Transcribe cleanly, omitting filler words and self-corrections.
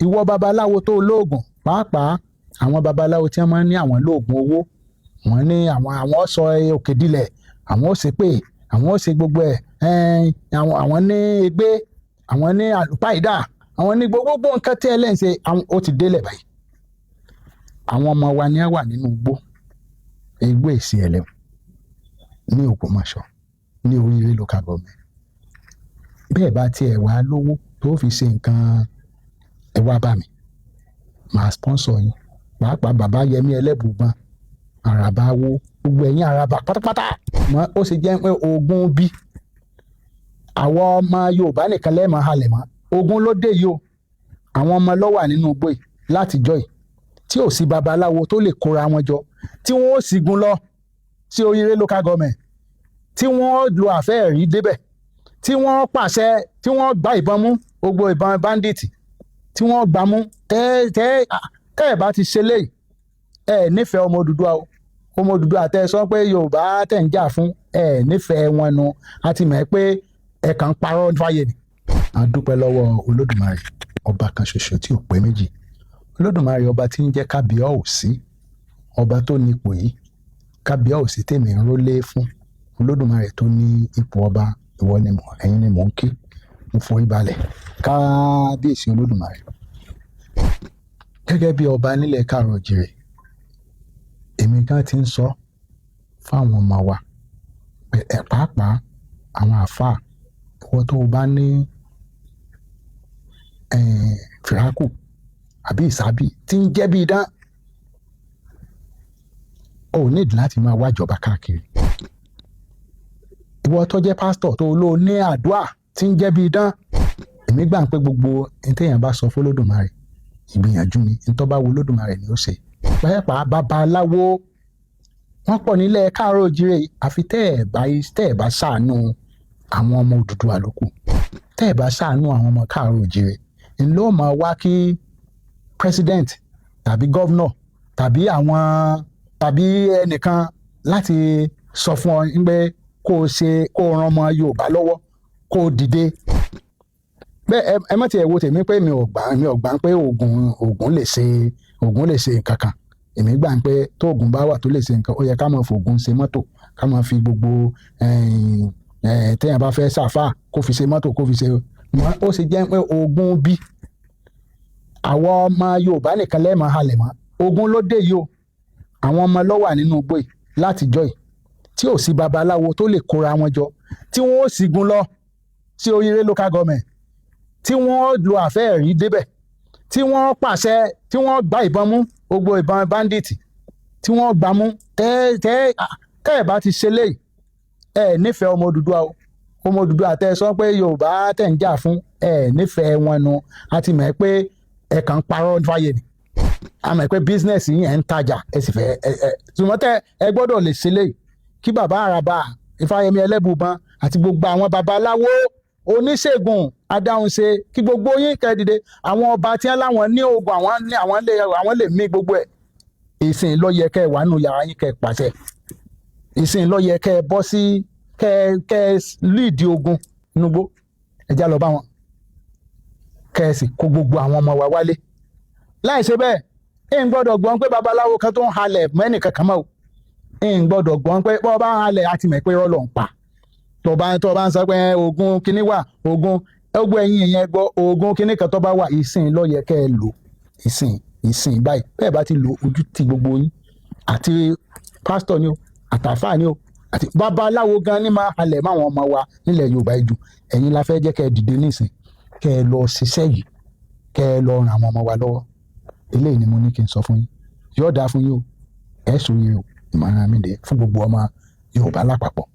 ìwọ babaláwo tó lóògùn pàápàá àwọn babaláwo tí wọ́n máa ń ní àwọn lóògùn owó wọ́n ní àwọn sọ òkè dilẹ̀ àwọn ó ṣe pé àwọn ó ṣe gbogbo ẹ̀ àwọn ní egbé àwọn ní àlùpàídà àwọn ní gbogbo nǹkan tí ẹlẹ́yìn ṣe ó ti délẹ̀ báyìí àwọn ọmọ wa ni wà nínú igbó èsì ẹlẹ́wọ̀n ní Ògbómọ̀ṣọ́ ní Oríire local government bẹ́ẹ̀ bá tiẹ̀ wá lówó tó fi ṣe nǹkan ẹ wá bá mi màá sponsor yín pàápàá bàbá Yẹmí Ẹlẹ́bùúbọn àràbà wo gbogbo ẹ̀yin àràbà pátápátá mọ́ ó ṣe jẹ́ pé ogun bí àwọn ọmọ Yorùbá nìkan lẹ́ẹ̀mọ́ halẹ̀ mọ́ ogun ló dé yìí o àwọn ọmọ ló wà nínú igbó yìí látijọ́ yìí tí ò sí babaláwo tó lè kóra wọn jọ tí wọ́n ó sígun lọ sí Oríire local government tí wọ́n lo àfẹ́ẹ̀rí débẹ̀ tí wọ́n pàṣẹ tí wọ́n gba ìbọn mú gbogbo ìbọn bandit tí wọ́n gbà mú tẹ́ ẹ̀ bá ti ṣe léyìí ẹ̀ nífẹ̀ẹ́ ọmọ Odùduwà o ọmọ Odùduwà tẹ́ ẹ sọ pé Yorùbá tẹ̀ ń jà fún ẹ̀ nífẹ̀ẹ́ wọn nu a ti mọ̀ pé ẹ̀ kàn ń parọ́ fáyé ni. a dúpẹ́ lọ́wọ́ Olódùmarè ọba kan ṣoṣo tí ò pé méjì Olódùmarè ọba tí ń jẹ́ kábíyọ̀ọ́sí ọba tó nípò yìí kábíyọ̀ọ́sí tèmi ń rólé fún Olódùmarè tó ní ipò ọba ìwọ ni ẹ̀yin ni mò ń kí mo forí balẹ̀ kábíyèsí Olódùmarè gẹ́gẹ́ bí ọba nílẹ̀ Káàárọ̀ Oòjíire èmi gan ti ń sọ fáwọn ọmọ wa pàápàá àwọn àáfàá ìwọ tó o bá ní fìràkù àbí ìsábì tí ń jẹ́ bí idán ò nídìí láti máa wájọba káàkiri ìwọ tó jẹ́ pásítọ̀ tó lò ní àdúà tí ń jẹ́ bí idán èmi gbà pé gbogbo ẹni téèyàn bá sọ fún Olódùmarè ìgbìyànjú ni ní tó bá wo Olódùmarè ni ó ṣe pàápàá babaláwo wọ́n pọ̀ nílẹ̀ Káàárọ̀ Oòjíire àfi tẹ́ ẹ̀ bá ṣàánú àwọn ọmọ Odùduwà lókù tẹ́ ẹ̀ bá ṣàánú àwọn ọmọ Káàárọ̀ Oòjíire ńlọ máa wá kí president tàbí governor tàbí ẹnìkan láti sọ fún ọ pé kó o ran ọmọ Yorùbá lọ́wọ́ kó o dìde bẹ́ẹ̀ ẹ má tiẹ̀ wo tèmi pé mi ò gbà pé oògùn lè ṣe nǹkan kan èmi gbà pé tó oògùn bá wà tó lè ṣe nǹkan ó yẹ ká máa fògùn ṣe mọ́tò ká máa fi gbogbo téèyàn bá fẹ́ ṣàfà kó fi ṣe mọ́tò kó fi ṣe ó ṣe jẹ́ pé oògùn bí àwọn ọmọ Yorùbá nìkan lẹ́ẹ̀mọ́ halẹ̀ mọ́ ogun ló dé yìí o àwọn ọmọ ló wà nínú igbó yìí látijọ́ yìí tí ò sí babaláwo tó lè kóra wọn jọ tí wọ́n ó sígun lọ sí Oríire local government tí wọ́n lo àfẹ́ẹ̀rí débẹ̀ tí wọ́n pàṣẹ tí wọ́n gba ìbọn mú gbogbo ìbọn bandit tí wọ́n gbà mú tẹ́ ẹ̀ bá ti ṣe léyìí ẹ̀ nífẹ̀ẹ́ ọmọ Odùduwà o ọmọ Odùduwà tẹ́ ẹ sọ pé Yorùbá tẹ̀ ń jà fún ẹ̀ nífẹ̀ẹ́ wọn nu a ti mọ̀ pé ẹ̀ kàn ń parọ́ fáyé ni a mọ̀ pé business yìí ẹ̀ ń tajà ẹ̀ sì fẹ́ ṣùgbọ́n tẹ́ ẹ gbọ́dọ̀ lè ṣe léyìí kí bàbá àràbà Ifáyẹmí Ẹlẹ́bùúbọn àti gbogbo àwọn babaláwo oníṣègùn adáhunṣe kí gbogbo yín kẹ́ dìde àwọn ọba tí wọ́n láwọn ní oògùn àwọn lè mí gbogbo ẹ̀ ìsìn ló yẹ kẹ́ wà nù yàrá yín kẹ́ pàṣẹ ìsìn ló yẹ kẹ́ bọ́ sí kẹ́ líìdì ogun nugbó ẹjá lọ bá wọn kẹ́ sì kó gbogbo àwọn ọmọ wa wálé láì ṣe bẹ́ẹ̀ ẹ̀ ń gbọ́dọ̀ gbọ́n pé babaláwo kan tó ń halẹ̀ mẹ́nì kankan mọ́ o ẹ̀ ń gbọ́dọ̀ gbọ́n pé bọ́ bá ń halẹ̀ àti mọ̀ pé rọ́lọ́ ń pa tó bá ń sọ pé oògùn kíní wà oògùn ẹgbẹ́ ẹ̀yìn ìyẹn gbọ́ oògùn kíní kan tó bá wà ìsìn ló yẹ kẹ́ ẹ lò ìsìn báyìí bẹ́ẹ̀ bá ti lo ojú ti gbogbo yín àti pásítọ̀ ni o àtàfáà ni o àti babaláwo gan ni máa halẹ̀ máwọn ọmọ wa nílẹ̀ Yorùbá ìjù ẹ̀yin la fẹ́ jẹ́ kẹ́ ẹ dìde nísìn kẹ́ ẹ lọ ṣiṣẹ́ yìí kẹ́ ẹ lọ ran àwọn ọmọ wa lọ́wọ́ eléyìí ni mo ní kí n sọ fún yín yóò dáa fún yín o ẹ̀ sọ yìí o ìmọ̀ràn mi dé fún gbogbo ọmọ Yorùbá lápapọ̀.